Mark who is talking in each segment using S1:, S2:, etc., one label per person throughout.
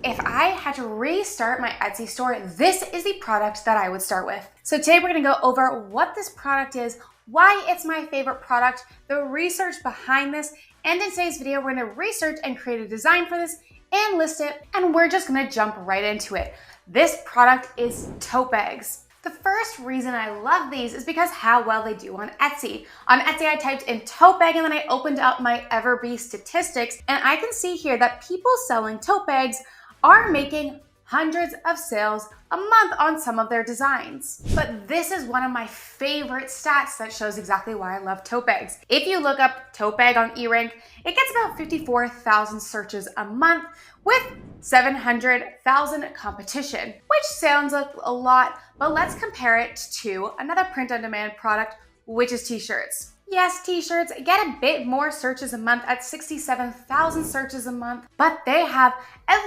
S1: if I had to restart my Etsy store, this is the product that I would start with. So today we're gonna go over what this product is, why it's my favorite product, the research behind this, and in today's video, we're gonna research and create a design for this and list it, and we're just gonna jump right into it. This product is tote bags. The first reason I love these is because how well they do on Etsy. On Etsy, I typed in tote bag and then I opened up my Everbee statistics, and I can see here that people selling tote bags are making hundreds of sales a month on some of their designs. But this is one of my favorite stats that shows exactly why I love tote bags. If you look up tote bag on eRank, it gets about 54,000 searches a month with 700,000 competition, which sounds like a lot, but let's compare it to another print-on-demand product, which is t-shirts. Yes, t-shirts get a bit more searches a month at 67,000 searches a month, but they have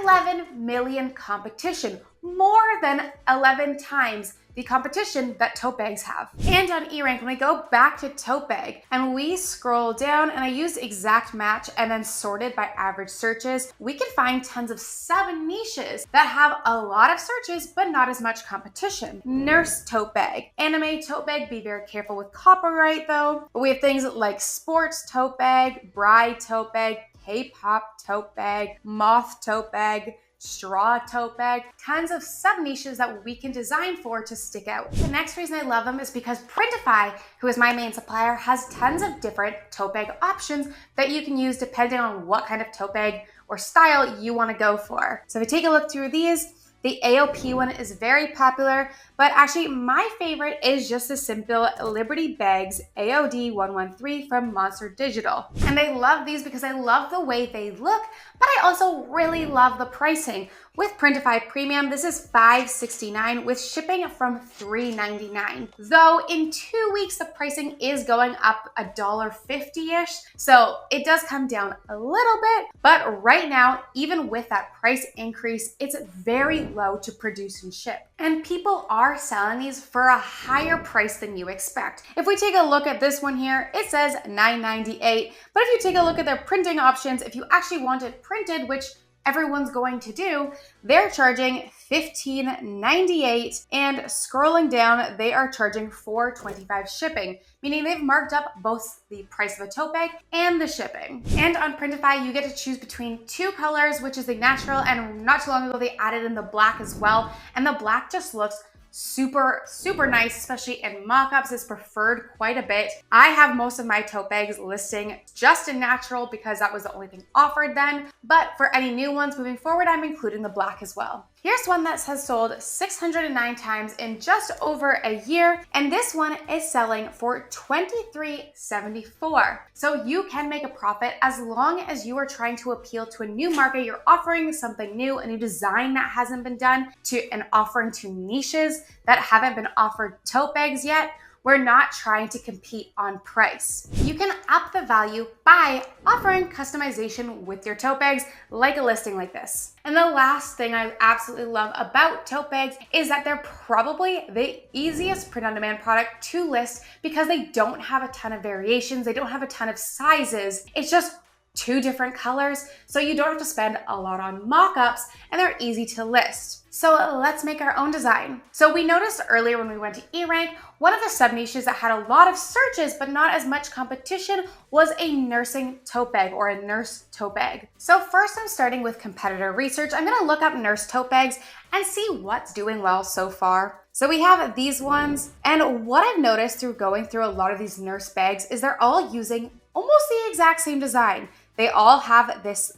S1: 11 million competition, more than 11 times the competition that tote bags have. And on eRank, when we go back to tote bag and we scroll down and I use exact match and then sorted by average searches, we can find tons of sub-niches that have a lot of searches but not as much competition. Nurse tote bag, anime tote bag, be very careful with copyright though. We have things like sports tote bag, bride tote bag, K-pop tote bag, moth tote bag, straw tote bag, tons of sub-niches that we can design for to stick out. The next reason I love them is because Printify, who is my main supplier, has tons of different tote bag options that you can use depending on what kind of tote bag or style you want to go for. So if you take a look through these, the AOP one is very popular, but actually my favorite is just the simple Liberty Bags AOD 113 from Monster Digital. And I love these because I love the way they look, but I also really love the pricing. With Printify Premium, this is $5.69 with shipping from $3.99. Though in 2 weeks, the pricing is going up $1.50-ish. So it does come down a little bit, but right now, even with that price increase, it's very low to produce and ship. And people are selling these for a higher price than you expect. If we take a look at this one here, it says $9.98. But if you take a look at their printing options, if you actually want it printed, which everyone's going to do, they're charging $15.98, and scrolling down, they are charging $4.25 shipping, meaning they've marked up both the price of a tote bag and the shipping. And on Printify, you get to choose between two colors, which is the natural, and not too long ago, they added in the black as well, and the black just looks super nice, especially in mockups. It's preferred quite a bit. I have most of my tote bags listing just in natural because that was the only thing offered then. But for any new ones moving forward, I'm including the black as well. Here's one that has sold 609 times in just over a year, and this one is selling for $23.74. So you can make a profit as long as you are trying to appeal to a new market. You're offering something new, a new design that hasn't been done, and offering to niches that haven't been offered tote bags yet. We're not trying to compete on price. You can up the value by offering customization with your tote bags, like a listing like this. And the last thing I absolutely love about tote bags is that they're probably the easiest print-on-demand product to list because they don't have a ton of variations, they don't have a ton of sizes. It's just two different colors, so you don't have to spend a lot on mock-ups, and they're easy to list. So let's make our own design. So we noticed earlier when we went to eRank, one of the sub-niches that had a lot of searches but not as much competition was a nursing tote bag or a nurse tote bag. So first I'm starting with competitor research. I'm gonna look up nurse tote bags and see what's doing well so far. So we have these ones, and what I've noticed through going through a lot of these nurse bags is they're all using almost the exact same design. They all have this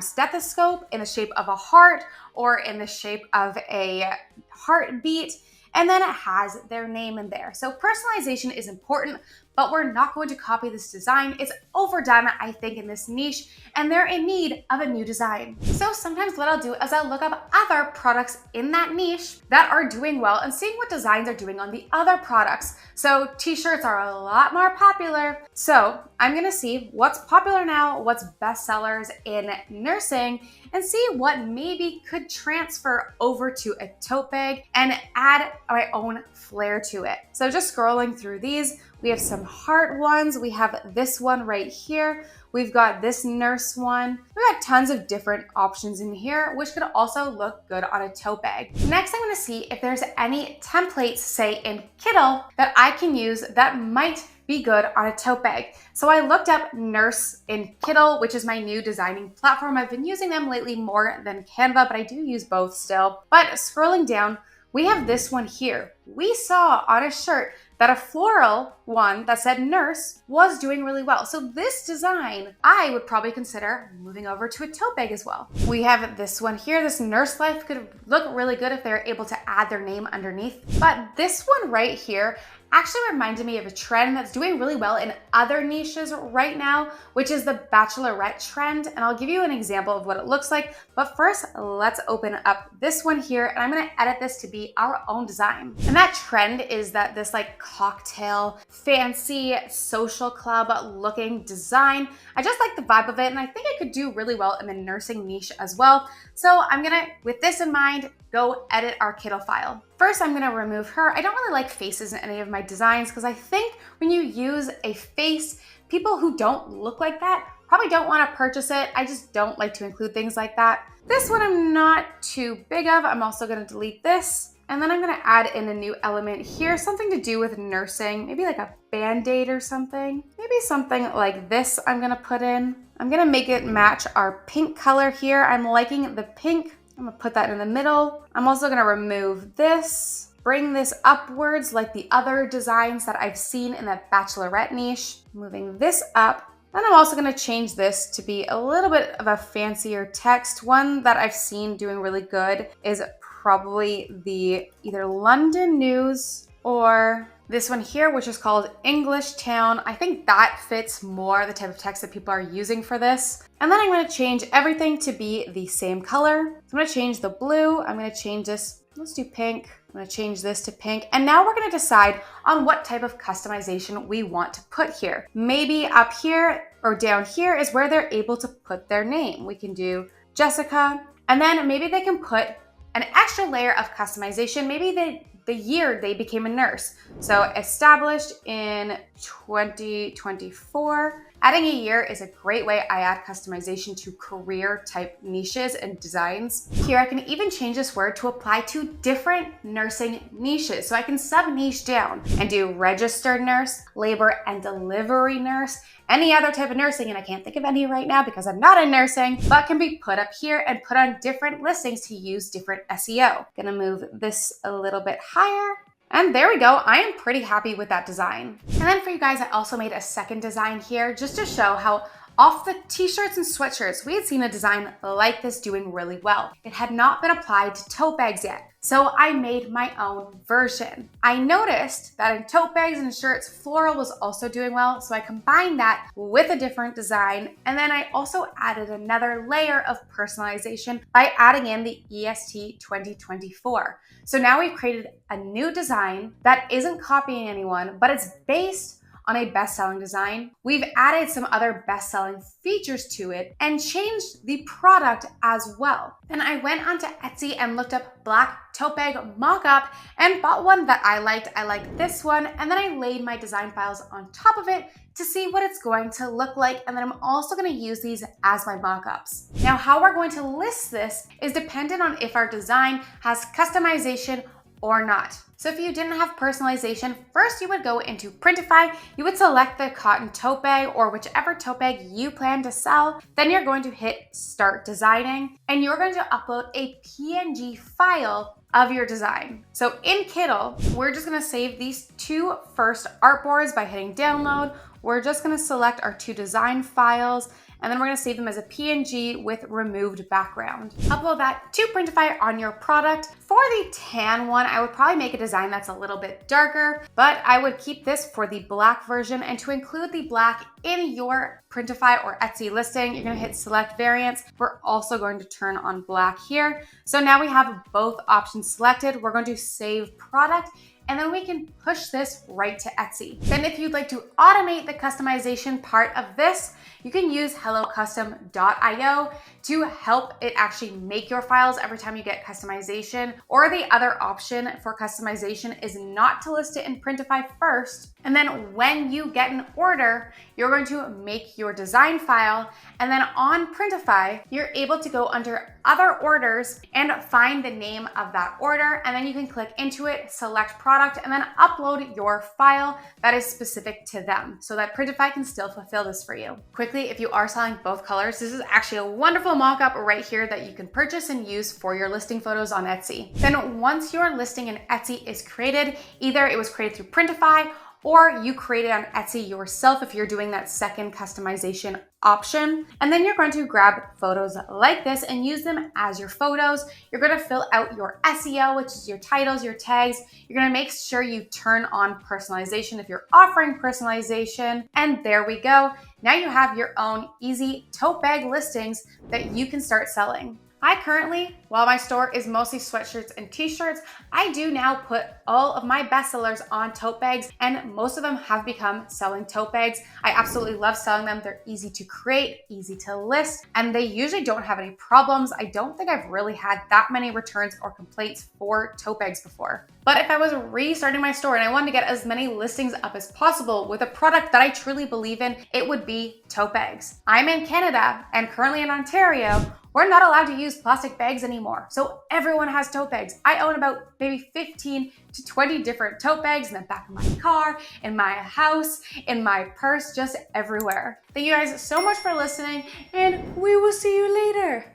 S1: stethoscope in the shape of a heart or in the shape of a heartbeat, and then it has their name in there. So personalization is important, but we're not going to copy this design. It's overdone, I think, in this niche, and they're in need of a new design. So sometimes what I'll do is I'll look up other products in that niche that are doing well and seeing what designs are doing on the other products. So t-shirts are a lot more popular. So I'm gonna see what's popular now, what's bestsellers in nursing, and see what maybe could transfer over to a tote bag and add my own flair to it. So just scrolling through these, we have some heart ones. We have this one right here, We've got this nurse one. We've got tons of different options in here, which could also look good on a tote bag. Next, I'm gonna see if there's any templates, say in Kittl, that I can use that might be good on a tote bag. So I looked up Nurse in Kittl, which is my new designing platform. I've been using them lately more than Canva, but I do use both still. But scrolling down, we have this one here. We saw on a shirt that a floral one that said nurse was doing really well. So this design, I would probably consider moving over to a tote bag as well. We have this one here. This nurse life could look really good if they're able to add their name underneath. But this one right here actually reminded me of a trend that's doing really well in other niches right now, which is the bachelorette trend. And I'll give you an example of what it looks like. But first, let's open up this one here, and I'm gonna edit this to be our own design. And that trend is that this like cocktail, fancy social club looking design. I just like the vibe of it, and I think it could do really well in the nursing niche as well. So I'm gonna, with this in mind, go edit our Kittl file. First, I'm gonna remove her. I don't really like faces in any of my designs because I think when you use a face, people who don't look like that probably don't wanna purchase it. I just don't like to include things like that. This one I'm not too big of. I'm also gonna delete this. And then I'm gonna add in a new element here, something to do with nursing, maybe like a Band-Aid or something. Maybe something like this I'm gonna put in. I'm gonna make it match our pink color here. I'm liking the pink. I'm gonna put that in the middle. I'm also gonna remove this, bring this upwards like the other designs that I've seen in the bachelorette niche. Moving this up. Then I'm also gonna change this to be a little bit of a fancier text. One that I've seen doing really good is probably the either London News or this one here, which is called English Town. I think that fits more the type of text that people are using for this. And then I'm gonna change everything to be the same color. So I'm gonna change the blue. I'm gonna change this, let's do pink. I'm gonna change this to pink. And now we're gonna decide on what type of customization we want to put here. Maybe up here or down here is where they're able to put their name. We can do Jessica, and then maybe they can put an extra layer of customization. Maybe the year they became a nurse. So established in 2024. Adding a year is a great way I add customization to career type niches and designs. Here I can even change this word to apply to different nursing niches. So I can sub-niche down and do registered nurse, labor and delivery nurse, any other type of nursing, and I can't think of any right now because I'm not in nursing, but can be put up here and put on different listings to use different SEO. Gonna move this a little bit higher. And there we go. I am pretty happy with that design. And then for you guys, I also made a second design here just to show how off the t-shirts and sweatshirts, we had seen a design like this doing really well. It had not been applied to tote bags yet. So I made my own version. I noticed that in tote bags and shirts, floral was also doing well. So I combined that with a different design. And then I also added another layer of personalization by adding in the EST 2024. So now we've created a new design that isn't copying anyone, but it's based on a best-selling design. We've added some other best-selling features to it and changed the product as well. Then I went onto Etsy and looked up black tote bag mock-up and bought one that I liked. I liked this one, and then I laid my design files on top of it to see what it's going to look like. And then I'm also gonna use these as my mock-ups. Now, how we're going to list this is dependent on if our design has customization or not. So if you didn't have personalization, first you would go into Printify, you would select the cotton tote bag or whichever tote bag you plan to sell. Then you're going to hit start designing and you're going to upload a PNG file of your design. So in Kittl, we're just gonna save these two first artboards by hitting download. We're just gonna select our two design files and then we're gonna save them as a PNG with removed background. Upload that to Printify on your product. For the tan one, I would probably make a design that's a little bit darker, but I would keep this for the black version. And to include the black in your Printify or Etsy listing, you're gonna hit select variants. We're also going to turn on black here. So now we have both options selected. We're going to save product and then we can push this right to Etsy. Then if you'd like to automate the customization part of this, you can use hellocustom.io to help it actually make your files every time you get customization. Or the other option for customization is not to list it in Printify first. And then when you get an order, you're going to make your design file. And then on Printify, you're able to go under other orders and find the name of that order. And then you can click into it, select product, and then upload your file that is specific to them so that Printify can still fulfill this for you. Quickly, if you are selling both colors, this is actually a wonderful mock-up right here that you can purchase and use for your listing photos on Etsy. Then once your listing in Etsy is created, either it was created through Printify or you create it on Etsy yourself if you're doing that second customization option. And then you're going to grab photos like this and use them as your photos. You're going to fill out your SEO, which is your titles, your tags. You're going to make sure you turn on personalization if you're offering personalization. And there we go. Now you have your own easy tote bag listings that you can start selling. I currently, while my store is mostly sweatshirts and t-shirts, I do now put all of my bestsellers on tote bags, and most of them have become selling tote bags. I absolutely love selling them. They're easy to create, easy to list, and they usually don't have any problems. I don't think I've really had that many returns or complaints for tote bags before. But if I was restarting my store and I wanted to get as many listings up as possible with a product that I truly believe in, it would be tote bags. I'm in Canada and currently in Ontario. We're not allowed to use plastic bags anymore. So everyone has tote bags. I own about maybe 15 to 20 different tote bags in the back of my car, in my house, in my purse, just everywhere. Thank you guys so much for listening, and we will see you later.